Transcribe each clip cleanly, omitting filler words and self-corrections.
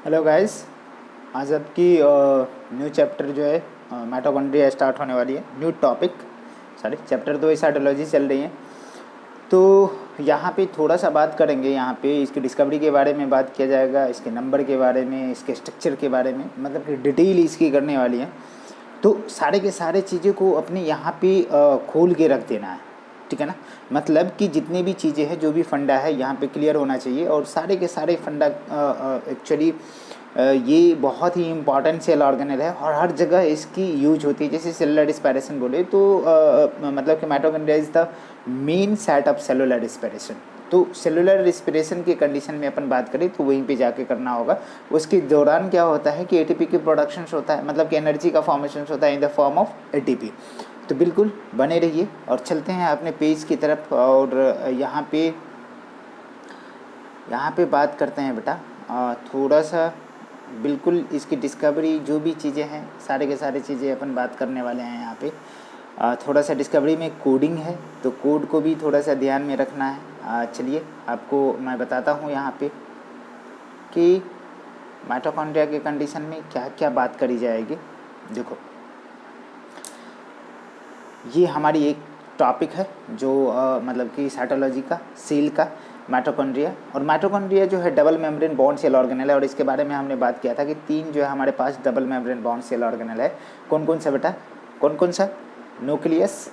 Hello guys. आज आपकी new chapter जो है माइटोकॉन्ड्रिया स्टार्ट होने वाली है। न्यू टॉपिक, सॉरी चैप्टर तो साइटोलॉजी चल रही है। तो यहाँ पे थोड़ा सा बात करेंगे। यहाँ पे इसकी डिस्कवरी के बारे में बात किया जाएगा, इसके नंबर के बारे में, इसके स्ट्रक्चर के बारे में, मतलब कि डिटेल इसकी करने वाली है। तो सारे के सारे चीज़ें को अपने यहाँ पे खोल के रख देना है, ठीक है ना। मतलब कि जितनी भी चीज़ें हैं, जो भी फंडा है यहाँ पे क्लियर होना चाहिए। और सारे के सारे फंडा एक्चुअली ये बहुत ही इंपॉर्टेंट सेल ऑर्गेनेल है और हर जगह इसकी यूज होती है। जैसे सेलुलर रिस्पायरेशन बोले तो मतलब कि mitochondria is the main set of cellular respiration. तो सेलुलर रिस्पिरेशन की कंडीशन में अपन बात करें तो वहीं पे जाके करना होगा। उसके दौरान क्या होता है कि एटीपी की प्रोडक्शन होता है, मतलब कि एनर्जी का फॉर्मेशन होता है in the form of ATP. तो बिल्कुल बने रहिए और चलते हैं अपने पेज की तरफ। और यहाँ पे बात करते हैं बेटा थोड़ा सा। बिल्कुल इसकी डिस्कवरी जो भी चीज़ें हैं, सारे के सारे चीज़ें अपन बात करने वाले हैं यहाँ पे। थोड़ा सा डिस्कवरी में कोडिंग है, तो कोड को भी थोड़ा सा ध्यान में रखना है। चलिए आपको मैं बताता हूँ यहाँ पे कि माइटोकॉन्ड्रिया के कंडीशन में क्या क्या बात करी जाएगी। देखो, ये हमारी एक टॉपिक है जो मतलब कि साइटोलॉजी का, सेल का, माइटोकॉन्ड्रिया। और माइटोकॉन्ड्रिया जो है double membrane bound cell organelle है। और इसके बारे में हमने बात किया था कि तीन जो है हमारे पास double membrane bound cell organelle है। कौन कौन सा बेटा, कौन कौन सा? न्यूक्लियस,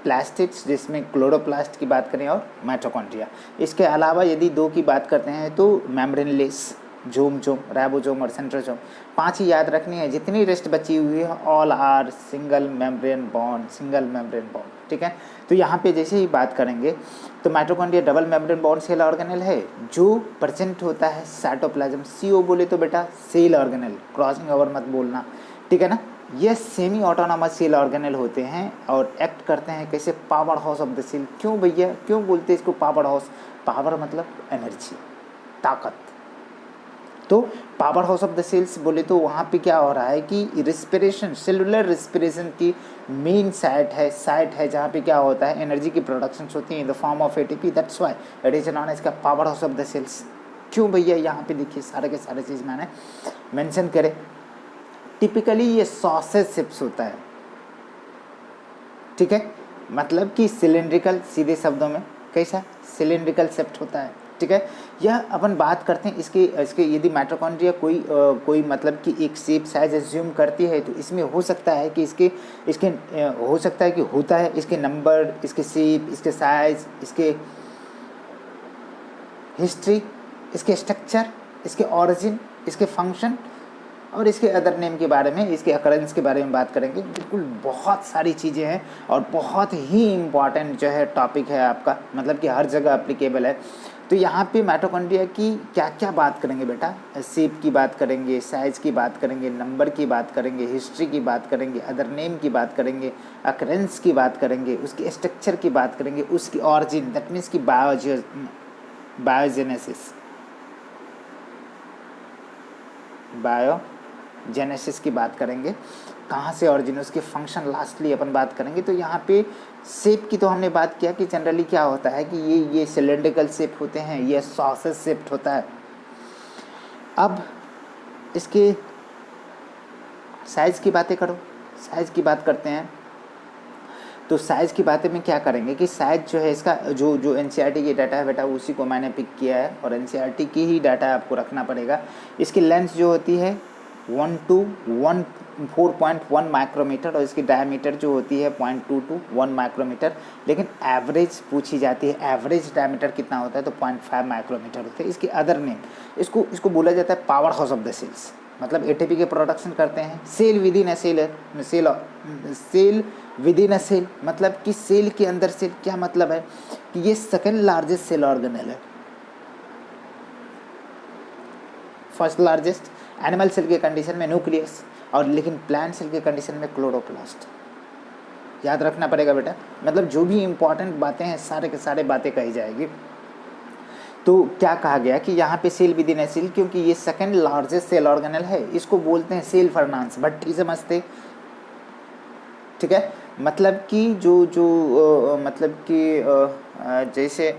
प्लास्टिड्स जिसमें क्लोरोप्लास्ट की बात करें, और माइटोकॉन्ड्रिया। इसके अलावा यदि दो की बात करते हैं तो मेम्ब्रेनलेस, जोम, राइबोसोम और सेंट्रोसोम। पांच ही याद रखनी है। जितनी रेस्ट बची हुई है all are single membrane bound, single membrane bound, ठीक है। तो यहाँ पे जैसे ही बात करेंगे तो mitochondria double membrane bound cell organelle है जो प्रेजेंट होता है साइटोप्लाज्म। सीओ बोले तो बेटा सेल ऑर्गेनेल, क्रॉसिंग ओवर मत बोलना, ठीक है ना। ये सेमी ऑटोनॉमस सेल ऑर्गेनेल होते हैं और एक्ट करते हैं कैसे? Power house of the cell. क्यों भैया, क्यों बोलते हैं इसको पावर हाउस? पावर मतलब एनर्जी, ताकत। तो power house of the cells बोले तो वहाँ पे क्या हो रहा है कि रिस्पिरेशन, सेलुलर रिस्पिरेशन की मेन साइट है जहाँ पे क्या होता है, एनर्जी की प्रोडक्शन होती है in the form of ATP. That's why it is known as का power house of the cells. क्यों भैया? यहाँ पे देखिए सारे के सारे चीज़ मैंने मेंशन करे। टिपिकली ये सॉसेज शिप्स होता है, ठीक है। मतलब कि सिलेंड्रिकल, सीधे शब्दों में कैसा सिलेंड्रिकल सेप्ट होता है, ठीक है। यह अपन बात करते हैं इसके यदि माइटोकॉन्ड्रिया कोई मतलब कि एक शेप साइज एज्यूम करती है तो इसमें हो सकता है कि इसके हो सकता है कि होता है इसके नंबर, इसके शेप, इसके साइज, इसके हिस्ट्री, इसके स्ट्रक्चर, इसके ऑरिजिन, इसके फंक्शन और इसके अदर नेम के बारे में, इसके अकरेंस के बारे में बात करेंगे। बिल्कुल बहुत सारी चीज़ें हैं और बहुत ही इम्पॉर्टेंट जो है टॉपिक है आपका, मतलब कि हर जगह एप्लीकेबल है। तो यहाँ पे माइटोकॉन्ड्रिया की क्या क्या बात करेंगे बेटा? शेप की बात करेंगे, साइज की बात करेंगे, नंबर की बात करेंगे, हिस्ट्री की बात करेंगे, अदर नेम की बात करेंगे, अकरेंस की बात करेंगे, उसके स्ट्रक्चर की बात करेंगे, उसकी ऑरिजिन, दैट मीन्स की बायोजेनेसिस की बात करेंगे, कहाँ से ऑरिजिन, उसके फंक्शन लास्टली अपन बात करेंगे। तो यहाँ पे शेप की तो हमने बात किया कि जनरली क्या होता है कि ये सिलेंड्रिकल शेप होते हैं, ये सॉसेज शेप्ड होता है। अब इसके साइज़ की बातें करो, साइज़ की बात करते हैं। तो साइज़ की बातें में क्या करेंगे कि साइज़ जो है इसका जो एनसीईआरटी की डाटा है बेटा, उसी को मैंने पिक किया है और एनसीईआरटी की ही डाटा आपको रखना पड़ेगा। इसकी लेंथ जो होती है 1 to 4.1 माइक्रोमीटर और इसकी डायमीटर जो होती है 0.2 to 1 माइक्रोमीटर। लेकिन एवरेज पूछी जाती है, एवरेज डायमीटर कितना होता है तो 0.5 माइक्रोमीटर होता है। इसकी अदर नेम, इसको बोला जाता है power house of the cells. मतलब एटीपी के प्रोडक्शन करते हैं cell within a cell within a cell, मतलब कि सेल के अंदर सेल। क्या मतलब है कि ये सेकेंड लार्जेस्ट सेल ऑर्गेनेल है। फर्स्ट लार्जेस्ट एनिमल सेल के कंडीशन में न्यूक्लियस, और लेकिन प्लांट सेल के कंडीशन में क्लोरोप्लास्ट। याद रखना पड़ेगा बेटा, मतलब जो भी इंपॉर्टेंट बातें हैं सारे के सारे बातें कही जाएगी। तो क्या कहा गया कि यहाँ पे cell within a cell, क्योंकि ये सेकंड लार्जेस्ट सेल ऑर्गेनेल है, इसको बोलते हैं सेल फर्नांस। भट्टी समझते, ठीक है। मतलब कि जो मतलब कि जैसे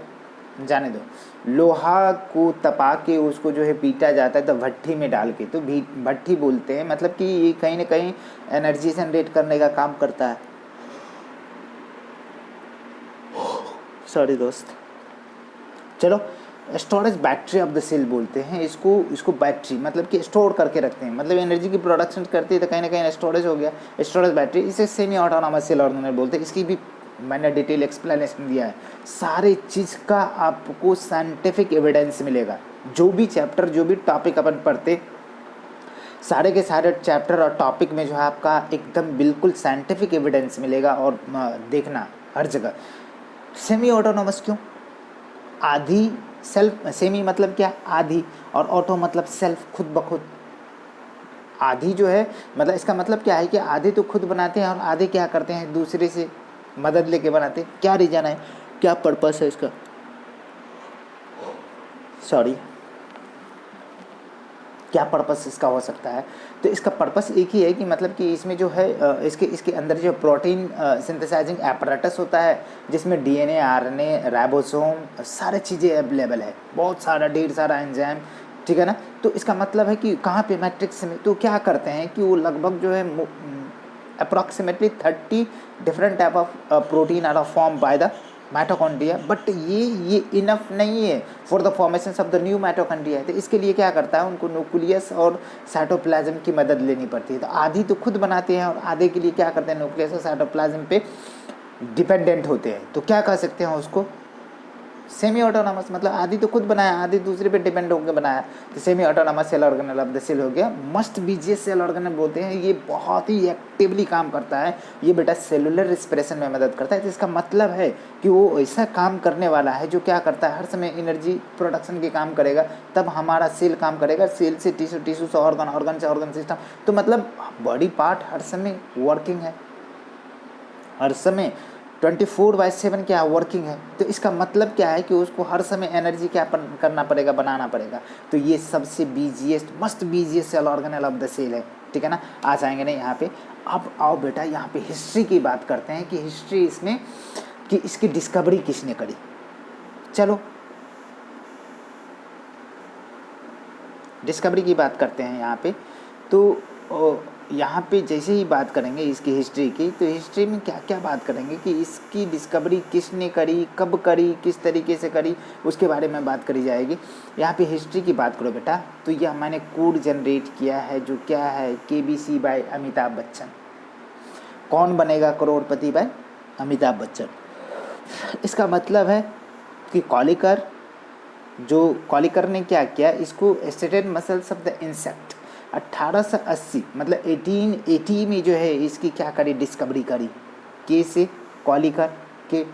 जाने दो, लोहा को तपा के उसको जो है पीटा जाता है तो भट्ठी में डाल के, तो भट्ठी बोलते हैं, मतलब कि ये कहीं ना कहीं एनर्जी जनरेट करने का काम करता है। सॉरी दोस्त। चलो, storage battery of the cell बोलते हैं इसको बैटरी मतलब कि स्टोर करके रखते हैं, मतलब एनर्जी की प्रोडक्शन करती है तो कहीं ना कहीं स्टोरेज हो गया, स्टोरेज बैटरी। इसे सेमी ऑटोनॉमस सेल ऑर्गेनेल बोलते हैं। इसकी भी मैंने डिटेल एक्सप्लेनेशन दिया है। सारे चीज़ का आपको साइंटिफिक एविडेंस मिलेगा। जो भी चैप्टर जो भी टॉपिक अपन पढ़ते, सारे के सारे चैप्टर और टॉपिक में जो है आपका एकदम बिल्कुल साइंटिफिक एविडेंस मिलेगा। और देखना हर जगह सेमी ऑटोनॉमस क्यों, आधी सेल्फ, सेमी मतलब क्या, आधी, और ऑटो मतलब सेल्फ, खुद ब खुद। आधी जो है मतलब इसका मतलब क्या है कि आधे तो खुद बनाते हैं और आधे क्या करते हैं, दूसरे से मदद लेके बनाते हैं। क्या रीज़न है, क्या पर्पस है इसका, सॉरी, क्या पर्पस इसका हो सकता है? तो इसका पर्पस एक ही है कि मतलब कि इसमें जो है इसके अंदर जो प्रोटीन सिंथेसाइजिंग एपरेटस होता है, जिसमें डीएनए, आरएनए, राइबोसोम सारे चीज़ें अवेलेबल है, बहुत सारा ढेर सारा एंजाइम, ठीक है ना। तो इसका मतलब है कि कहाँ पे, मैट्रिक्स में। तो क्या करते हैं कि वो लगभग जो है approximately 30 different type of protein are form by the mitochondria, but ये इनफ नहीं है for the formation of the new mitochondria. तो इसके लिए क्या करता है, उनको न्यूक्लियस और साइटोप्लाज्म की मदद लेनी पड़ती है। तो आधी तो खुद बनाते हैं और आधे के लिए क्या करते हैं, न्यूक्लियस और साइटोप्लाज्म पे डिपेंडेंट होते हैं। तो क्या कह सकते हैं उसको, सेमी ऑटोनॉमस, मतलब आधी तो खुद बनाया, आधी दूसरे पे डिपेंड होकर बनाया। तो semi autonomous cell organelle of the cell हो गया। मस्ट बीजियस सेल ऑर्गेनेल बोलते हैं, ये बहुत ही एक्टिवली काम करता है। ये बेटा सेलुलर रिस्पिरेशन में मदद करता है। तो इसका मतलब है कि वो ऐसा काम करने वाला है जो क्या करता है, हर समय एनर्जी प्रोडक्शन के काम करेगा, तब हमारा सेल काम करेगा। सेल से टिश्यू, टिश्यू से ऑर्गन, ऑर्गन से ऑर्गन सिस्टम। तो मतलब बॉडी पार्ट हर समय वर्किंग है, हर समय 24/7 क्या वर्किंग है। तो इसका मतलब क्या है कि उसको हर समय एनर्जी क्या करना पड़ेगा, बनाना पड़ेगा। तो ये सबसे biggest, must biggest cell organelle of the cell है, ठीक है ना। आ जाएंगे ना यहाँ पे। अब आओ बेटा यहाँ पे हिस्ट्री की बात करते हैं कि हिस्ट्री इसमें कि इसकी डिस्कवरी किसने करी। चलो डिस्कवरी की बात करते हैं यहाँ पे। तो यहाँ पे जैसे ही बात करेंगे इसकी हिस्ट्री की, तो हिस्ट्री में क्या क्या बात करेंगे कि इसकी डिस्कवरी किसने करी, कब करी, किस तरीके से करी, उसके बारे में बात करी जाएगी। यहाँ पे हिस्ट्री की बात करो बेटा, तो यह मैंने कोड जनरेट किया है जो क्या है, KBC बाय अमिताभ बच्चन। कौन बनेगा करोड़पति बाय अमिताभ बच्चन। इसका मतलब है कि कॉलिकर ने क्या किया, इसको stated muscles of the insect 1880 मतलब 1880 में जो है इसकी क्या करी, डिस्कवरी करी। के से कॉलिकर के।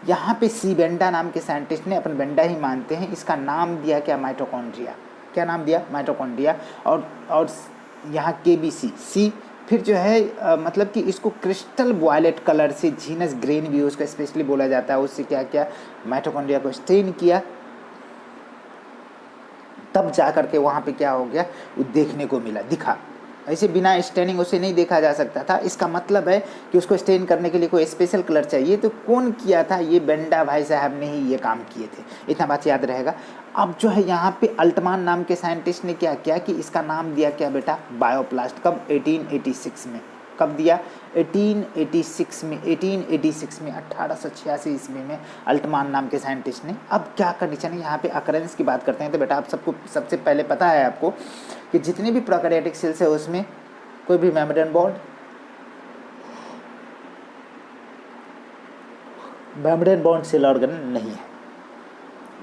यहाँ पे सी बेंडा नाम के साइंटिस्ट ने, अपन बेंडा ही मानते हैं, इसका नाम दिया क्या, माइटोकॉन्ड्रिया। क्या नाम दिया, माइटोकॉन्ड्रिया। और यहाँ KBC सी, फिर जो है मतलब कि इसको क्रिस्टल वायलेट कलर से, जीनस ग्रेन भी उसका स्पेशली बोला जाता है, उससे क्या किया, माइटोकॉन्ड्रिया को स्टेन किया। तब जा कर के वहाँ पे क्या हो गया, वो देखने को मिला, दिखा। ऐसे बिना स्टेनिंग उसे नहीं देखा जा सकता था। इसका मतलब है कि उसको स्टेन करने के लिए कोई स्पेशल कलर चाहिए। तो कौन किया था, ये बेंडा भाई साहब ने ही ये काम किए थे, इतना बात याद रहेगा। अब जो है यहाँ पे अल्टमान नाम के साइंटिस्ट ने क्या किया कि इसका नाम दिया क्या बेटा, बायोप्लास्ट। कब, 1886 में। कब दिया, 1886 में 1886 ईस्वी में अल्टमान नाम के साइंटिस्ट ने। अब क्या कंडीशन है, यहाँ पे अकरेंस की बात करते हैं। तो बेटा आप सबको सबसे पहले पता है आपको कि जितने भी प्रोकैरियोटिक सेल्स है उसमें कोई भी मेम्ब्रेन बॉन्ड सेल ऑर्गेनेल नहीं है,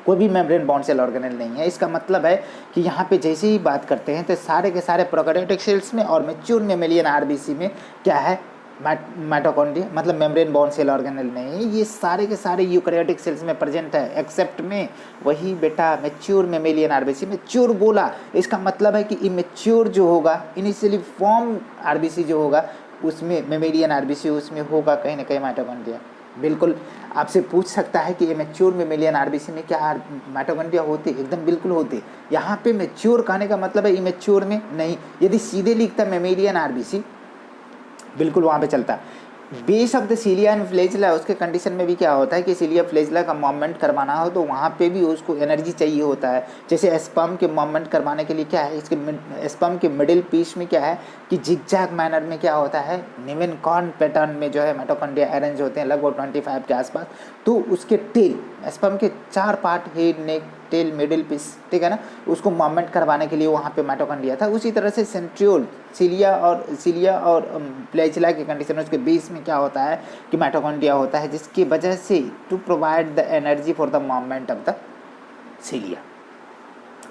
कोई भी मेम्ब्रेन बॉन्ड सेल ऑर्गेनेल नहीं है। इसका मतलब है कि यहाँ पे जैसे ही बात करते हैं तो सारे के सारे प्रोकैरियोटिक सेल्स में और मैच्योर मेमेलियन RBC में क्या है, माइटोकॉन्ड्रिया मतलब मेम्ब्रेन बॉन्ड सेल ऑर्गेनेल नहीं है। ये सारे के सारे यूकैरियोटिक सेल्स में प्रेजेंट है, एक्सेप्ट में वही बेटा मैच्योर मेमेलियन RBC। मैच्योर बोला, इसका मतलब है कि इमेच्योर जो होगा, इनिशियली फॉर्म RBC जो होगा उसमें मेमेलियन RBC उसमें होगा कहीं ना कहीं माइटोकॉन्ड्रिया। बिल्कुल आपसे पूछ सकता है कि मैच्योर मेमेलियन RBC में क्या माइटोकॉन्ड्रिया होते, एकदम बिल्कुल होते। यहाँ पे मैच्योर कहने का मतलब है इमेच्योर में नहीं। यदि सीधे लिखता मेमेलियन RBC बिल्कुल वहाँ पे चलता। Base of the cilia and flagella, उसके कंडीशन में भी क्या होता है कि सीलिया फ्लैजिला का मूवमेंट करवाना हो तो वहाँ पे भी उसको एनर्जी चाहिए होता है। जैसे स्पर्म के मूवमेंट करवाने के लिए क्या है, इसके स्पर्म के मिडिल पीस में क्या है कि जिगजैग मैनर में क्या होता है, निवेन कॉर्न पैटर्न में जो है माइटोकॉन्ड्रिया अरेंज होते हैं लगभग 25 के आसपास। तो उसके टेल, स्पर्म के 4 पार्ट, हेड, नेक, टेल, मिडिल पीस, ठीक है ना, उसको मूवमेंट करवाने के लिए वहाँ पे माइटोकॉन्ड्रिया था। उसी तरह से सेंट्रियोल, सीलिया और फ्लैजिला के कंडीशन में उसके बीच में क्या होता है कि माइटोकॉन्ड्रिया होता है, जिसकी वजह से to provide the energy for the movement of the cilia.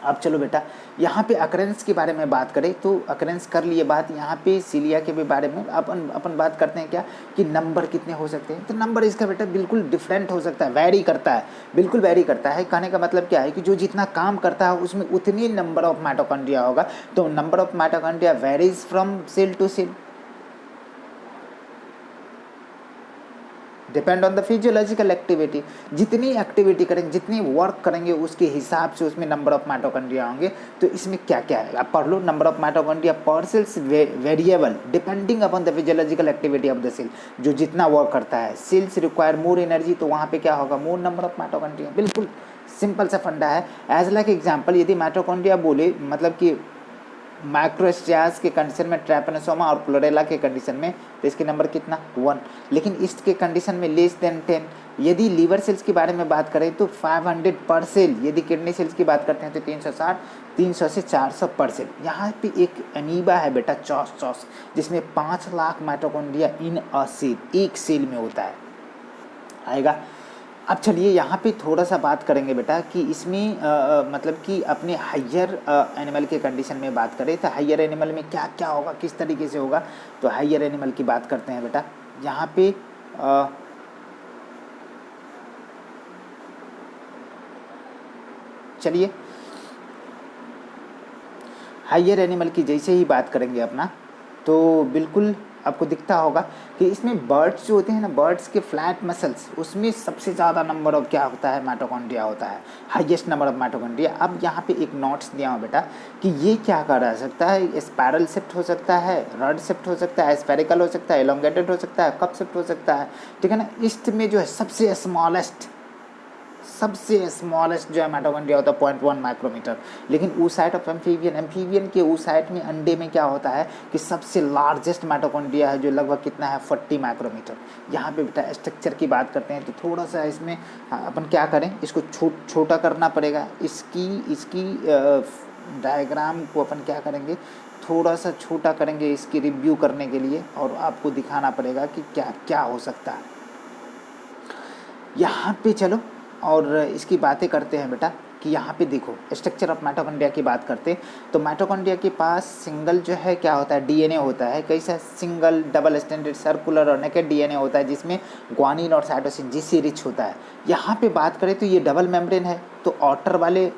अब चलो बेटा यहाँ पे अकरेंस के बारे में बात करें तो अकरेंस कर लिए बात, यहाँ पे सीलिया के भी बारे में अपन बात करते हैं क्या कि नंबर कितने हो सकते हैं। तो नंबर इसका बेटा बिल्कुल डिफरेंट हो सकता है, वैरी करता है, बिल्कुल वैरी करता है। कहने का मतलब क्या है कि जो जितना काम करता है उसमें उतनी नंबर ऑफ माइटोकॉन्ड्रिया होगा। तो number of mitochondria varies from cell to cell, depend on the physiological activity. जितनी एक्टिविटी करेंगे, जितनी वर्क करेंगे, उसके हिसाब से उसमें नंबर ऑफ माइटोकॉन्ड्रिया होंगे। तो इसमें क्या क्या है आप पढ़ लो। Number of mitochondria per cells variable depending upon the physiological activity of the cell. जो जितना वर्क करता है, सेल्स रिक्वायर मोर एनर्जी, तो वहाँ पे क्या होगा, मोर नंबर ऑफ माइटोकॉन्ड्रिया। बिल्कुल सिंपल सा फंडा है। एज लाइक एग्जाम्पल, यदि माइटोकॉन्ड्रिया बोले मतलब कि माइक्रोस्टियास के कंडीशन में, ट्रैपेनोसोमा और क्लोरेला के कंडीशन में, तो इसके नंबर कितना 1। लेकिन ईस्ट के कंडीशन में लेस देन 10। यदि लीवर सेल्स के बारे में बात करें तो 500 पर सेल। यदि किडनी सेल्स की बात करते हैं तो 360, 300 से 400 पर सेल। यहाँ पे एक अमीबा है बेटा, चॉस, जिसमें 5 lakh mitochondria in a cell, एक सेल में होता है, आएगा। अब चलिए यहाँ पे थोड़ा सा बात करेंगे बेटा कि इसमें मतलब कि अपने हाइयर एनिमल के कंडीशन में बात करें तो हाइयर एनिमल में क्या क्या होगा, किस तरीके से होगा। तो हाइयर एनिमल की बात करते हैं बेटा। यहाँ पे चलिए हाइयर एनिमल की जैसे ही बात करेंगे अपना, तो बिल्कुल आपको दिखता होगा कि इसमें बर्ड्स जो होते हैं ना, बर्ड्स के फ्लैट मसल्स, उसमें सबसे ज़्यादा नंबर ऑफ क्या होता है, माइटोकॉन्ड्रिया होता है, हाईएस्ट नंबर ऑफ माइटोकॉन्ड्रिया। अब यहाँ पे एक नोट्स दिया हूँ बेटा कि ये क्या कर सकता है, स्पायरल शिफ्ट हो सकता है, रड शिफ्ट हो सकता है, स्फेरिकल हो सकता है, एलोंगेटेड हो सकता है, कप शिफ्ट हो सकता है, ठीक है ना। ईस्ट में जो है सबसे स्मॉलेस्ट जो है माइटोकॉन्ड्रिया होता है 0.1 माइक्रोमीटर। लेकिन oocyte ऑफ एम्फीबियन के oocyte में, अंडे में क्या होता है कि सबसे लार्जेस्ट माइटोकॉन्ड्रिया है जो लगभग कितना है 40 माइक्रोमीटर। यहाँ पे बेटा स्ट्रक्चर की बात करते हैं तो थोड़ा सा इसमें अपन क्या करें, इसको छोटा करना पड़ेगा। इसकी डायग्राम को अपन क्या करेंगे, थोड़ा सा छोटा करेंगे इसकी रिव्यू करने के लिए, और आपको दिखाना पड़ेगा कि क्या क्या हो सकता है। यहाँ पे चलो और इसकी बातें करते हैं बेटा कि यहाँ पे देखो स्ट्रक्चर ऑफ माइटोकॉन्ड्रिया की बात करते हैं तो माइटोकॉन्ड्रिया के पास सिंगल जो है क्या होता है, डीएनए होता है। कैसा, सिंगल, डबल स्टैंडर्ड, सर्कुलर और नेकेड डीएनए होता है, जिसमें ग्वानिन और साइटोसिन जिससे रिच होता है। यहाँ पे बात करें तो ये डबल मेम्ब्रेन है, तो आउटर वाले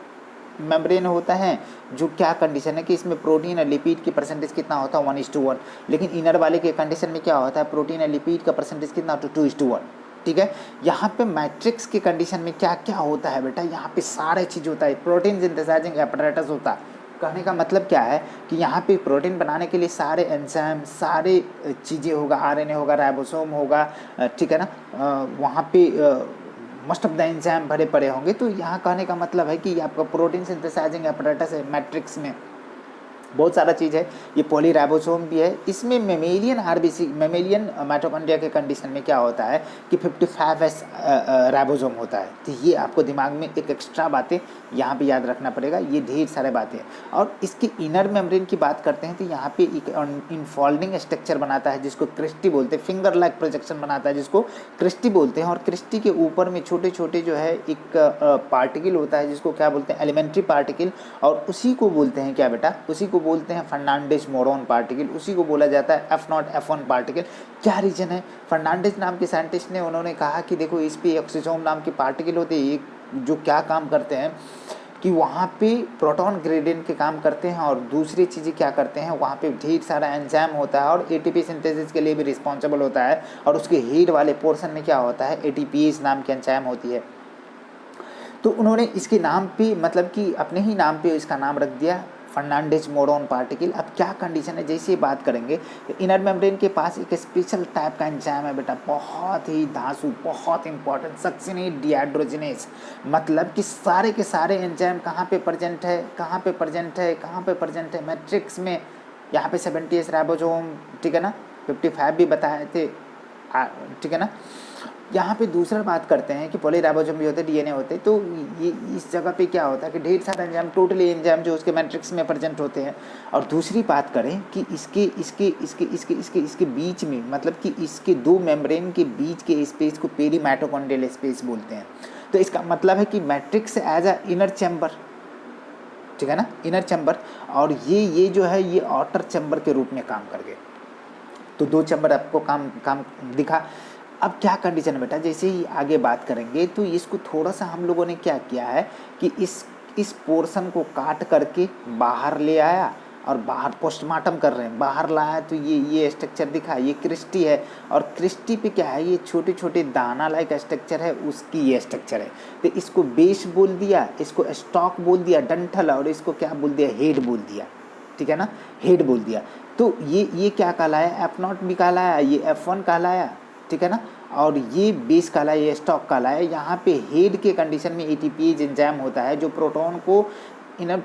मेम्ब्रेन होता है जो क्या कंडीशन है कि इसमें प्रोटीन और लिपिड की परसेंटेज कितना होता है 1:1। लेकिन इनर वाले के कंडीशन में क्या होता है, प्रोटीन और लिपिड का परसेंटेज कितना होता है 2:1, ठीक है। यहाँ पे मैट्रिक्स के कंडीशन में क्या क्या होता है बेटा, यहाँ पे सारे चीज़ होता है, प्रोटीन सिंथेसाइजिंग एपरेटस होता है। कहने का मतलब क्या है कि यहाँ पे प्रोटीन बनाने के लिए सारे एंजाइम, सारे चीज़ें होगा, आरएनए होगा, राइबोसोम होगा, ठीक है ना, वहाँ पे मोस्ट ऑफ द एंजाइम भरे पड़े होंगे। तो यहाँ कहने का मतलब है कि आपका प्रोटीन सिंथेसाइजिंग एपरेटस है मैट्रिक्स में, बहुत सारा चीज़ है। ये पॉलीराइबोसोम भी है। इसमें मेमेलियन आरबीसी, मेमेलियन माइटोकॉन्ड्रिया के कंडीशन में क्या होता है कि 55S राइबोसोम होता है। तो ये आपको दिमाग में एक एक्स्ट्रा बातें यहाँ पे याद रखना पड़ेगा, ये ढेर सारे बातें हैं। और इसके इनर मेम्ब्रेन की बात करते हैं तो यहाँ पे एक इनफोल्डिंग स्ट्रक्चर बनाता है जिसको क्रिस्टी बोलते हैं, फिंगर लाइक प्रोजेक्शन बनाता है जिसको क्रिस्टी बोलते हैं। और क्रिस्टी के ऊपर में छोटे छोटे जो है एक पार्टिकल होता है जिसको क्या बोलते हैं, एलिमेंट्री पार्टिकल, और उसी को बोलते हैं क्या बेटा, उसी को बोलते हैं फर्नांडिस मोरन पार्टिकल, उसी को बोला जाता है F0 F1 पार्टिकल। क्या रीजन है, फर्नांडिस नाम के साइंटिस्ट ने, उन्होंने कहा कि देखो इस पे ऑक्सीजोम नाम के पार्टिकल होते हैं जो क्या काम करते हैं कि वहाँ पे प्रोटॉन ग्रेडियंट के काम करते हैं, और दूसरी चीज़ें क्या करते हैं, वहाँ पे ढेर सारा एंजाइम होता है और एटीपी सिंथेसिस के लिए भी रिस्पॉन्सिबल होता है। और उसके हेड वाले पोर्शन में क्या होता है, एटीपीएस नाम की एंजाइम होती है। तो उन्होंने इसके नाम पे मतलब कि अपने ही नाम पे इसका नाम रख दिया फर्नांडिस मोरॉन पार्टिकल। अब क्या कंडीशन है, जैसे बात करेंगे तो इनर मेम्ब्रेन के पास एक स्पेशल टाइप का एंजाइम है बेटा, बहुत ही धांसू, बहुत इंपॉर्टेंट, सक्सिनेट डिहाइड्रोजिनेज। मतलब कि सारे के सारे एंजाइम कहाँ पे प्रेजेंट है, कहाँ पे प्रेजेंट है, कहाँ पे प्रेजेंट है, मैट्रिक्स में। यहाँ पे 70s राइबोसोम, ठीक है ना, 55 भी बताए थे, ठीक है ना। यहाँ पे दूसरा बात करते हैं कि पॉलीराइबोसोम भी होते हैं, डीएनए होते हैं। तो ये इस जगह पे क्या होता है कि ढेर सारे एंजाइम, टोटली एंजाइम जो उसके मैट्रिक्स में प्रेजेंट होते हैं। और दूसरी बात करें कि इसके बीच में, मतलब कि इसके दो मेम्ब्रेन के बीच के स्पेस को पेरीमाइटोकॉन्ड्रियल स्पेस बोलते हैं। तो इसका मतलब है कि matrix as a inner chamber, ठीक है ना, इनर चैम्बर, और ये जो है ये आउटर चैम्बर के रूप में काम कर गए। तो दो चैम्बर आपको काम दिखा। अब क्या कंडीशन है बेटा, जैसे ही आगे बात करेंगे तो इसको थोड़ा सा हम लोगों ने क्या किया है कि इस पोर्शन को काट करके बाहर ले आया और बाहर पोस्टमार्टम कर रहे हैं, बाहर लाया तो ये स्ट्रक्चर दिखा, ये क्रिस्टी है। और क्रिस्टी पे क्या है, ये छोटे छोटे दाना लाइक स्ट्रक्चर है, उसकी ये स्ट्रक्चर है। तो इसको बेस बोल दिया, इसको स्टॉक बोल दिया, डंठल, और इसको क्या बोल दिया, हेड बोल दिया, ठीक है ना, हेड बोल दिया। तो ये क्या कहलाया, F0 भी कहलाया, ये F1 कहलाया, ठीक है ना, और ये बेस कहलाया, ये स्टॉक कहलाया। यहाँ पे हेड के कंडीशन में एटीपीएज एंजाइम होता है जो प्रोटॉन को इनर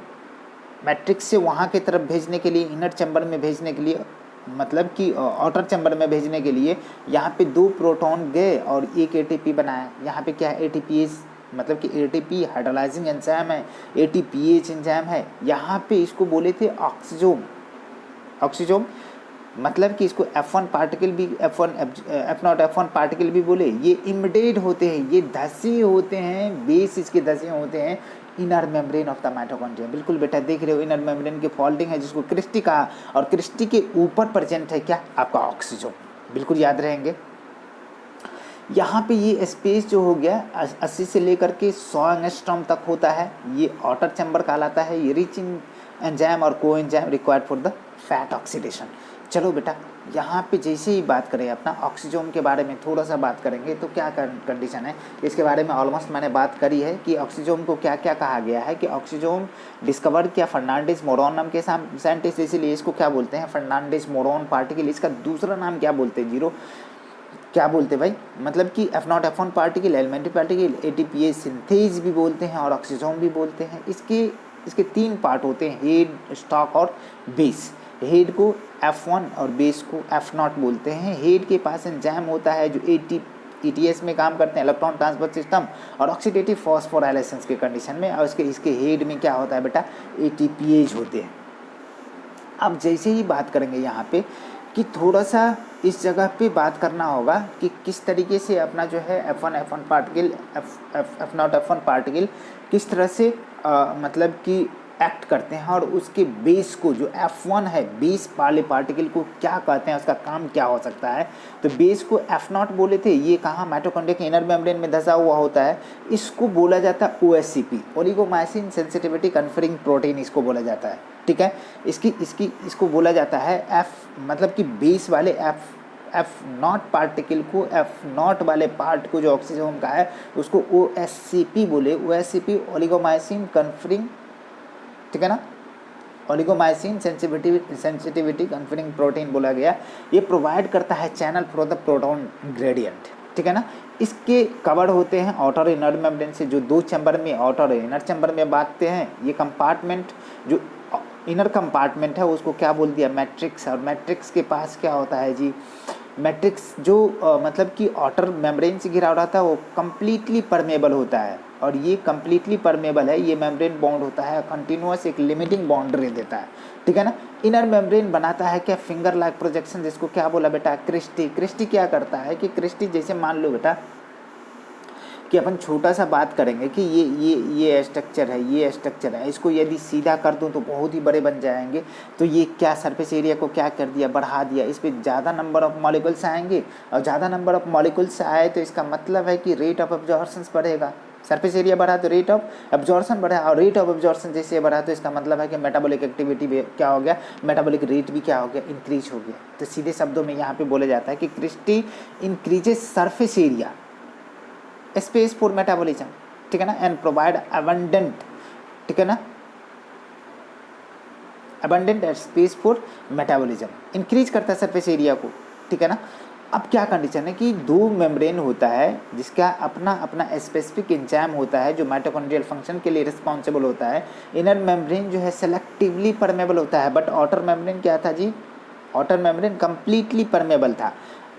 मैट्रिक्स से वहाँ की तरफ भेजने के लिए, इनर चैम्बर में भेजने के लिए, मतलब कि आउटर चैम्बर में भेजने के लिए यहाँ पे दो प्रोटॉन गए और एक एटीपी बनाया। यहाँ पे क्या है, एटीपीएज, मतलब कि एटीपी हाइड्रोलाइजिंग एंजाइम है, एटीपीएच एंजाइम है। यहाँ पे इसको बोले थे ऑक्सीजोम, ऑक्सीजोम, मतलब कि इसको F1 पार्टिकल भी, F0 F1 पार्टिकल भी बोले। ये इम्बेडेड होते हैं, ये धसे होते हैं, बेस इसके धसे होते हैं inner membrane of the mitochondria. बिल्कुल बेटा देख रहे हो, इनर मेम्ब्रेन की फोल्डिंग है जिसको क्रिस्टी कहा, और क्रिस्टी के ऊपर प्रेजेंट है क्या, आपका ऑक्सीजोम। बिल्कुल याद रहेंगे। यहाँ पे ये स्पेस जो हो गया 80 से लेकर के 100 एंगस्ट्रॉम तक होता है, ये आउटर चैम्बर कहलाता है। ये रिच इन एंजाइम और को enzyme required for the fat oxidation. चलो बेटा, यहाँ पे जैसे ही बात करें अपना ऑक्सीजोम के बारे में थोड़ा सा बात करेंगे तो क्या कंडीशन है, इसके बारे में ऑलमोस्ट मैंने बात करी है कि ऑक्सीजोम को क्या क्या कहा गया है। कि ऑक्सीजोम डिस्कवर किया फर्नांडिस मोरॉन नाम के साइंटिस्ट, इसीलिए इसको क्या बोलते हैं, फर्नांडिस मोरॉन पार्टिकल। इसका दूसरा नाम क्या बोलते हैं, जीरो क्या बोलते हैं भाई, मतलब कि F0 F1 particle, elementary particle, ATPase synthase भी बोलते हैं और ऑक्सीजोम भी बोलते हैं। इसके 3 पार्ट होते हैं, हेड, स्टॉक और बेस। हेड को F1 और बेस को F0 बोलते हैं। हेड के पास एंजाइम होता है जो ETS में काम करते हैं, इलेक्ट्रॉन ट्रांसफर सिस्टम, और ऑक्सीडेटिव फॉस्फोराइलेशन के कंडीशन में। और इसके हेड में क्या होता है बेटा, एटीपीएज होते हैं। अब जैसे ही बात करेंगे यहाँ पे कि थोड़ा सा इस जगह पे बात करना होगा कि किस तरीके से अपना जो है F1 F1 particle, F0 F1 particle किस तरह से मतलब कि एक्ट करते हैं, और उसके बेस को जो F1 है, बेस वाले पार्टिकल को क्या कहते हैं, उसका काम क्या हो सकता है। तो बेस को F0 बोले थे, ये कहाँ, माइटोकॉन्ड्रिया के इनर मेम्ब्रेन में धसा हुआ होता है। इसको बोला जाता है OSCP, ओलिगोमाइसिन सेंसिटिविटी कन्फरिंग प्रोटीन, इसको बोला जाता है, ठीक है। इसको बोला जाता है मतलब कि बेस वाले F0 पार्टिकल को, F0 वाले पार्ट को जो ऑक्सीजोम का है उसको OSCP बोले, OSCP ओलिगोमाइसिन कन्फरिंग, ठीक है ना, ओलिगोमाइसिन सेंसिटिविटी कन्फरिंग प्रोटीन बोला गया। ये प्रोवाइड करता है channel for the proton gradient, ठीक है ना। इसके कवर होते हैं आउटर इनर मेम्ब्रेन से, जो 2 चैम्बर में, आउटर और इनर चैम्बर में बांटते हैं। ये कंपार्टमेंट, जो इनर कंपार्टमेंट है उसको क्या बोल दिया, मैट्रिक्स। और मैट्रिक्स के पास क्या होता है जी, मैट्रिक्स जो मतलब कि आउटर मेम्ब्रेन से घिरा रहता है वो कम्प्लीटली परमेबल होता है, और ये कम्प्लीटली परमेबल है। ये मेम्ब्रेन बॉन्ड होता है कंटिन्यूअस, एक लिमिटिंग बाउंड्री देता है, ठीक है ना। इनर मेम्ब्रेन बनाता है क्या, फिंगर लाइक प्रोजेक्शन, जिसको क्या बोला बेटा, क्रिस्टी। क्रिस्टी क्या करता है कि क्रिस्टी, जैसे मान लो बेटा कि अपन छोटा सा बात करेंगे कि ये स्ट्रक्चर है, ये स्ट्रक्चर है, इसको यदि सीधा कर दूं तो बहुत ही बड़े बन जाएंगे। तो ये क्या सरफेस एरिया को क्या कर दिया, बढ़ा दिया, इस पर ज़्यादा नंबर ऑफ मॉलिक्यूल्स आएंगे, और ज़्यादा नंबर ऑफ मॉलिक्यूल्स आए तो इसका मतलब है कि रेट ऑफ एब्जॉर्प्शन बढ़ेगा। सरफेस एरिया बढ़ा तो रेट ऑफ एब्जॉर्प्शन बढ़ा, और रेट ऑफ एब्जॉर्प्शन जैसे बढ़ा तो इसका मतलब है कि मेटाबॉलिक एक्टिविटी भी क्या हो गया, मेटाबॉलिक रेट भी क्या हो गया, इंक्रीज हो गया। तो सीधे शब्दों में यहाँ पे बोला जाता है कि cristae increases surface area, space for metabolism, ठीक है ना, एंड प्रोवाइड अबंडेंट, ठीक है ना, abundant space for metabolism, increase करता है सरफेस एरिया को, ठीक है ना। अब क्या कंडीशन है कि दो मेम्ब्रेन होता है जिसका अपना अपना स्पेसिफिक एंजाइम होता है जो माइटोकॉन्ड्रियल फंक्शन के लिए रिस्पॉन्सिबल होता है। इनर मेम्ब्रेन जो है सेलेक्टिवली परमेबल होता है, बट आउटर मेम्ब्रेन क्या था जी, आउटर मेम्ब्रेन कंप्लीटली परमेबल था।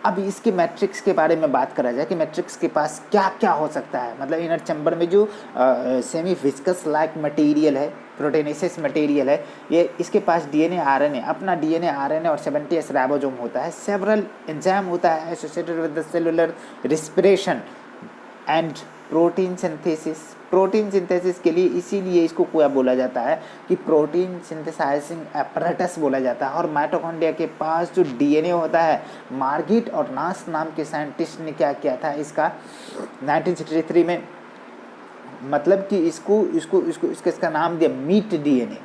अब इसके मैट्रिक्स के बारे में बात करा जाए कि मैट्रिक्स के पास क्या क्या हो सकता है, मतलब इनर चैम्बर में जो सेमी विस्कस लाइक मटेरियल है, प्रोटीनेसिस मटेरियल है, ये इसके पास डीएनए आरएनए, अपना डीएनए आरएनए और 70S राइबोसोम होता है, सेवरल एंजाइम होता है associated with the cellular respiration and protein synthesis. Protein synthesis के लिए इसीलिए इसको क्या बोला जाता है कि प्रोटीन सिंथेसाइजिंग एपरेटस बोला जाता है। और माइटोकॉन्ड्रिया के पास जो डीएनए होता है, मार्गिट और नास नाम के साइंटिस्ट ने क्या किया था इसका 1963 में, मतलब कि इसका नाम दिया mt DNA,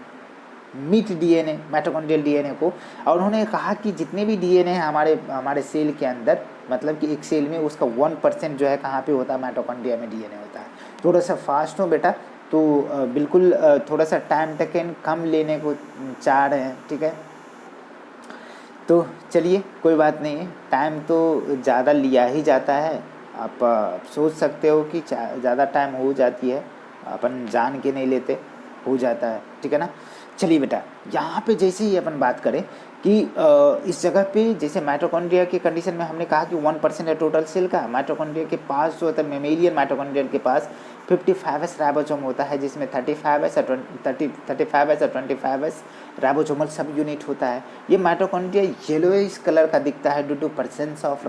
mt DNA, mitochondrial DNA को। और उन्होंने कहा कि जितने भी डीएनए हैं हमारे सेल के अंदर, मतलब कि एक सेल में उसका 1% जो है कहाँ पे होता है, माइटोकॉन्ड्रिया में डीएनए होता है। थोड़ा सा फास्ट हो बेटा, तो बिल्कुल थोड़ा सा टाइम टेकन कम लेने को चाह रहे हैं, ठीक है। तो चलिए कोई बात नहीं है, टाइम तो ज़्यादा लिया ही जाता है। आप सोच सकते हो कि ज़्यादा टाइम हो जाती है, अपन जान के नहीं लेते, हो जाता है, ठीक है ना। चलिए बेटा, यहाँ पे जैसे ही अपन बात करें कि इस जगह पे जैसे माइटोकॉन्ड्रिया के कंडीशन में हमने कहा कि 1% है टोटल सेल का। माइटोकॉन्ड्रिया के पास जो होता है, मेमेलियन माइटोकॉन्ड्रिया के पास 55S राइबोसोम होता है, जिसमें 35S और 25S राइबोसोमल सब यूनिट होता है। ये माइटोकॉन्ड्रिया येलोइश कलर का दिखता है due to presence of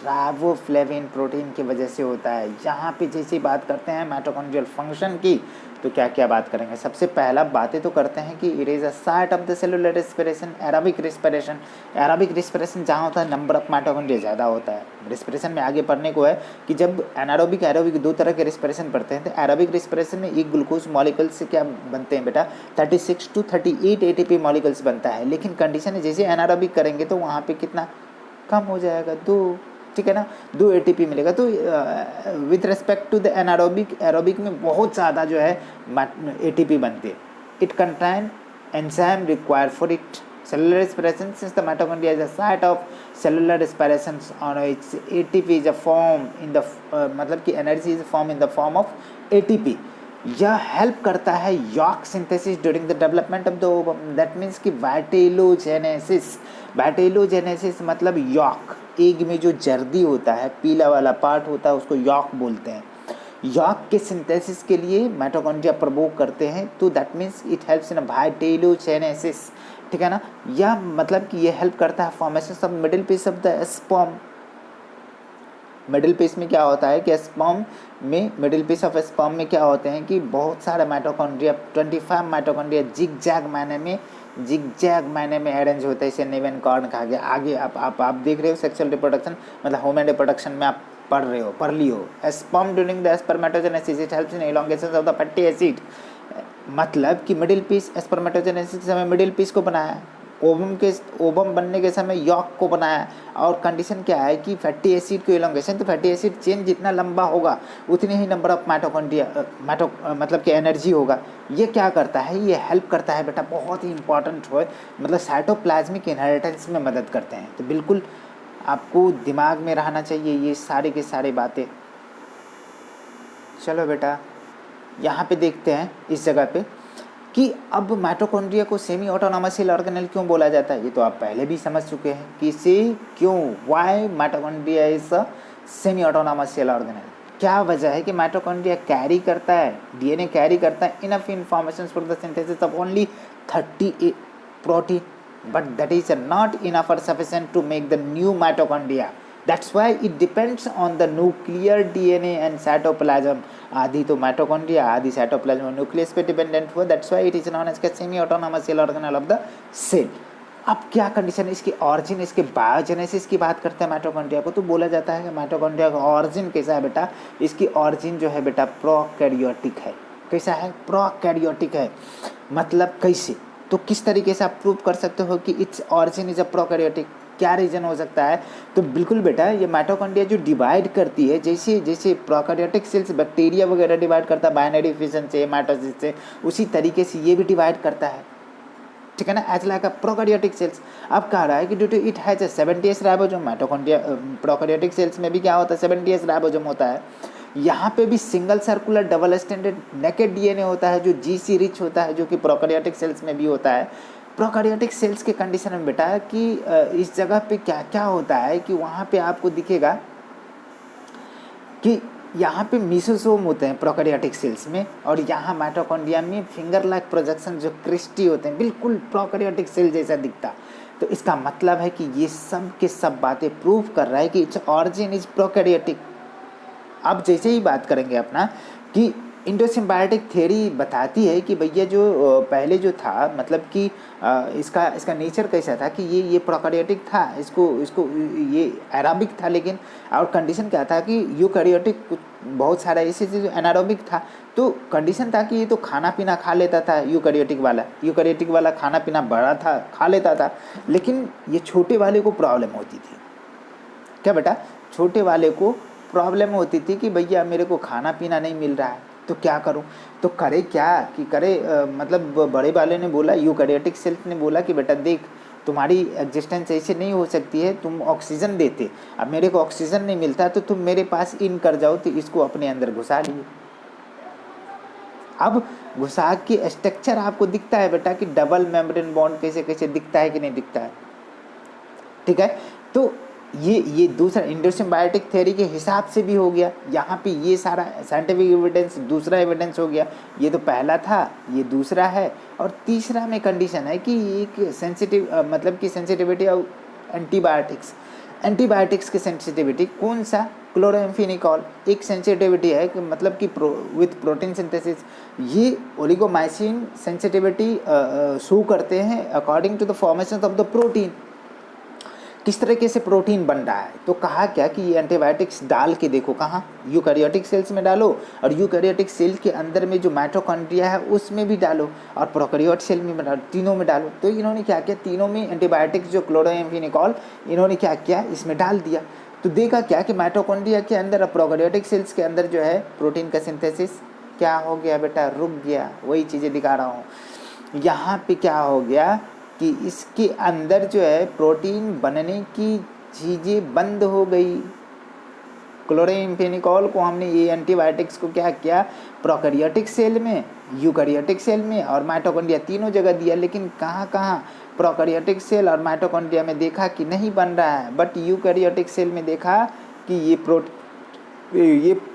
riboflavin protein की वजह से होता है। यहाँ पे जैसे बात करते हैं माइटोकॉन्ड्रियल फंक्शन की, तो क्या क्या बात करेंगे। सबसे पहला बातें तो करते हैं कि it is a site of the cellular respiration, aerobic respiration. Aerobic respiration जहाँ होता है नंबर ऑफ माइटोकॉन्ड्रिया ज़्यादा होता है। रेस्पिरेशन में आगे पढ़ने को है कि जब एनारोबिक एरोबिक दो तरह के रेस्पिरेशन पढ़ते हैं, तो एरोबिक रेस्पिरेशन में एक ग्लूकोज मॉलिक्यूल से क्या बनते हैं बेटा, 36 to 38 ATP मॉलिक्यूल्स बनता है। लेकिन कंडीशन है जैसे एनारोबिक करेंगे तो वहाँ पे कितना कम हो जाएगा, 2, ठीक है ना, 2 ATP मिलेगा। तो with respect to the aerobic में बहुत ज़्यादा जो है ATP बनती है। It contain enzyme required for it cellular respiration, since the mitochondria is a site of cellular respiration on which ATP is a form in the मतलब कि energy is form in the form of ATP। यह help करता है York synthesis during the development of the ovum. That means कि वाइटेलोजेनेसिस मतलब York, egg में जो जर्दी होता है, पीला वाला पार्ट होता है, उसको यॉर्क बोलते हैं। यॉर्क के सिंथेसिस के लिए माइटोकॉन्ड्रिया प्रवोक करते हैं, तो that means it helps in vitellogenesis, ठीक है ना। या मतलब कि ये हेल्प करता है formation of middle piece of the sperm. Middle piece में क्या होता है कि मिडिल पीस ऑफ स्पर्म में क्या होते हैं कि बहुत सारे माइटोकॉन्ड्रिया, 25 माइटोकॉन्ड्रिया जिग जैग मैने में अरेंज होता है। इसे नेवन कॉर्न कहा गया। आगे आप देख रहे हो सेक्सुअल रिप्रोडक्शन, मतलब ह्यूमन रिप्रोडक्शन में आप पढ़ लियो। Sperm during the spermatogenesis it helps in elongation of the fatty acid. मतलब कि मिडिल पीस स्पर्मेटोजेनेसिस के समय मिडिल पीस को बनाया, ओवम बनने के समय यॉर्क को बनाया। और कंडीशन क्या है कि फैटी एसिड को एलोंगेशन, तो फैटी एसिड चेन जितना लंबा होगा उतने ही नंबर ऑफ माइटोकॉन्ड्रिया मतलब कि एनर्जी होगा। ये क्या करता है, ये हेल्प करता है बेटा, बहुत ही इंपॉर्टेंट हो, मतलब साइटोप्लाज्मिक इनहेरिटेंस में मदद करते हैं। तो बिल्कुल आपको दिमाग में रहना चाहिए ये सारे के सारे बातें। चलो बेटा, यहाँ पे देखते हैं इस जगह पे कि अब माइटोकॉन्ड्रिया को सेमी ऑटोनॉमस सेल ऑर्गेनेल क्यों बोला जाता है। ये तो आप पहले भी समझ चुके हैं कि इसे क्यों, why mitochondria is a semi autonomous cell organelle. क्या वजह है कि माइटोकॉन्ड्रिया कैरी करता है, डीएनए कैरी करता है enough information for the synthesis of only 38 protein, but that is not enough और sufficient to make the new mitochondria. That's why it depends on the nuclear DNA and cytoplasm. आदि तो mitochondria, आदि cytoplasm और nucleus पे dependent हुआ। That's why it is known as semi autonomous cell organelle of the cell. अब क्या condition है इसकी ऑरिजिन, इसके बायोजेनेसिस की बात करते हैं माइटोकॉन्ड्रिया को, तो बोला जाता है कि माइटोकॉन्ड्रिया का ऑरिजिन कैसा है बेटा, इसकी ऑरिजिन जो है बेटा प्रोकैरियोटिक है। कैसा है, प्रोकैरियोटिक है। मतलब कैसे, तो किस तरीके से आप प्रूव कर सकते हो कि its origin is a prokaryotic, क्या रीजन हो सकता है। तो बिल्कुल बेटा, ये माइटोकॉन्ड्रिया जो डिवाइड करती है, जैसे प्रोकैरियोटिक सेल्स बैक्टीरिया वगैरह डिवाइड करता है बाइनरी फिजन से, माइटोसिस से, उसी तरीके से ये भी डिवाइड करता है। ठीक है ना, as like a prokaryotic cells. अब कह रहा है कि due to it has 70s ribosome, mitochondria prokaryotic cells में भी क्या होता है 70s राइबोसोम होता है। यहाँ पे भी single circular double standard naked DNA होता है जो जीसी रिच होता है, जो कि प्रोकैरियोटिक सेल्स में भी होता है। प्रोकैरियोटिक सेल्स के कंडीशन में बेटा कि इस जगह पे क्या क्या होता है कि वहाँ पे आपको दिखेगा कि यहाँ पे मीसोसोम होते हैं प्रोकैरियोटिक सेल्स में, और यहाँ माइटोकॉन्ड्रिया में फिंगर लाइक प्रोजेक्शन जो क्रिस्टी होते हैं, बिल्कुल प्रोकैरियोटिक सेल जैसा दिखता। तो इसका मतलब है कि ये सब के सब बातें प्रूव कर रहा है कि इट्स ऑरिजिन इज प्रोकैरियोटिक। अब जैसे ही बात करेंगे अपना कि इंडोसिम्बायोटिक थ्योरी बताती है कि भैया जो पहले जो था मतलब कि इसका नेचर कैसा था कि ये प्रोकैरियोटिक था, इसको ये एरोबिक था, लेकिन और कंडीशन क्या था कि यूकैरियोटिक बहुत सारा ऐसे जो एनारोबिक था। तो कंडीशन था कि ये तो खाना पीना खा लेता था, यूकैरियोटिक वाला खाना पीना बड़ा था, खा लेता था, लेकिन ये छोटे वाले को प्रॉब्लम होती थी। क्या बेटा, छोटे वाले को प्रॉब्लम होती थी कि भैया मेरे को खाना पीना नहीं मिल रहा है, तो क्या करूं। तो करे क्या कि करे मतलब बड़े वाले ने बोला, यूकैरियोटिक सेल ने बोला कि बेटा देख, तुम्हारी एग्जिस्टेंस ऐसे नहीं हो सकती है, तुम ऑक्सीजन देते, अब मेरे को ऑक्सीजन नहीं मिलता तो तुम मेरे पास इन कर जाओ, तो इसको अपने अंदर घुसा लिए। अब घुसा के स्ट्रक्चर आपको दिखता है बेटा कि डबल मेम्ब्रेन बॉन्ड कैसे कैसे दिखता है कि नहीं दिखता है, ठीक है। तो ये दूसरा इंडोसिम्बायोटिक थ्योरी के हिसाब से भी हो गया। यहाँ पे ये सारा साइंटिफिक एविडेंस, दूसरा एविडेंस हो गया। ये तो पहला था, ये दूसरा है, और तीसरा में कंडीशन है कि एक सेंसिटिव मतलब कि सेंसिटिविटी ऑफ एंटीबायोटिक्स की सेंसिटिविटी कौन सा, क्लोराम्फेनिकोल एक सेंसिटिविटी है कि मतलब कि विथ प्रोटीन सिंथेसिस, ये ओलिगोमाइसिन सेंसिटिविटी शो करते हैं according to the formation of the protein, किस तरीके से प्रोटीन बन रहा है। तो कहा क्या कि ये एंटीबायोटिक्स डाल के देखो, कहाँ, यूकैरियोटिक सेल्स में डालो, और यूकैरियोटिक सेल के अंदर में जो माइटोकॉन्ड्रिया है उसमें भी डालो, और प्रोकैरियोट सेल में डालो, तीनों में डालो। तो इन्होंने क्या किया, तीनों में एंटीबायोटिक्स जो क्लोराम्फेनिकोल इन्होंने क्या किया, इसमें डाल दिया। तो देखा क्या कि माइटोकॉन्ड्रिया के अंदर, प्रोकैरियोटिक सेल्स के अंदर जो है प्रोटीन का सिंथेसिस क्या हो गया बेटा, रुक गया। वही चीज़ें दिखा रहा हूँ। यहाँ पे क्या हो गया कि इसके अंदर जो है प्रोटीन बनने की चीज़ें बंद हो गई। क्लोराम्फेनिकोल को हमने ये एंटीबायोटिक्स को क्या किया, प्रोकैरियोटिक सेल में, यूकैरियोटिक सेल में और माइटोकॉन्ड्रिया तीनों जगह दिया, लेकिन कहाँ कहाँ, प्रोकैरियोटिक सेल और माइटोकॉन्ड्रिया में देखा कि नहीं बन रहा है, बट यूकैरियोटिक सेल में देखा कि ये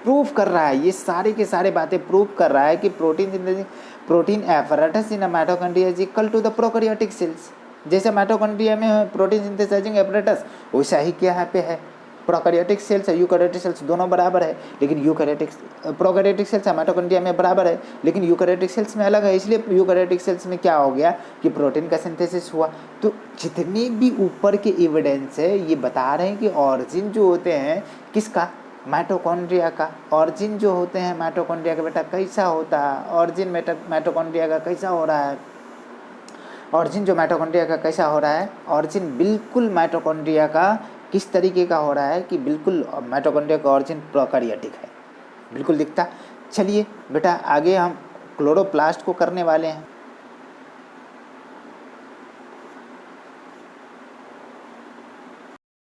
प्रूव कर रहा है, ये सारे के सारे बातें प्रूव कर रहा है कि protein apparatus in mitochondria is equal to the prokaryotic cells. जैसे माइटोकॉन्ड्रिया में प्रोटीन सिंथेसाइजिंग एपैरेटस, वैसा ही क्या यहाँ पे है, प्रोकैरियोटिक सेल्स और यूकैरियोटिक सेल्स दोनों बराबर है, लेकिन प्रोकैरियोटिक सेल्स माइटोकॉन्ड्रिया में बराबर है, लेकिन यूकैरियोटिक सेल्स में अलग है। इसलिए यूकैरियोटिक सेल्स में क्या हो गया कि प्रोटीन का सिंथेसिस हुआ। तो जितने भी ऊपर के एविडेंस है ये बता रहे हैं कि ऑरिजिन जो होते हैं किसका, माइटोकॉन्ड्रिया का। ऑरिजिन जो होते हैं माइटोकॉन्ड्रिया का बेटा कैसा होता है, ऑरिजिन माइटोकॉन्ड्रिया का कैसा हो रहा है, ऑरिजिन जो माइटोकॉन्ड्रिया का कैसा हो रहा है, ऑरिजिन बिल्कुल माइटोकॉन्ड्रिया का किस तरीके का हो रहा है कि बिल्कुल माइटोकॉन्ड्रिया का ऑरिजिन प्रोकैरियोटिक है, बिल्कुल दिखता। चलिए बेटा आगे हम क्लोरोप्लास्ट को करने वाले हैं।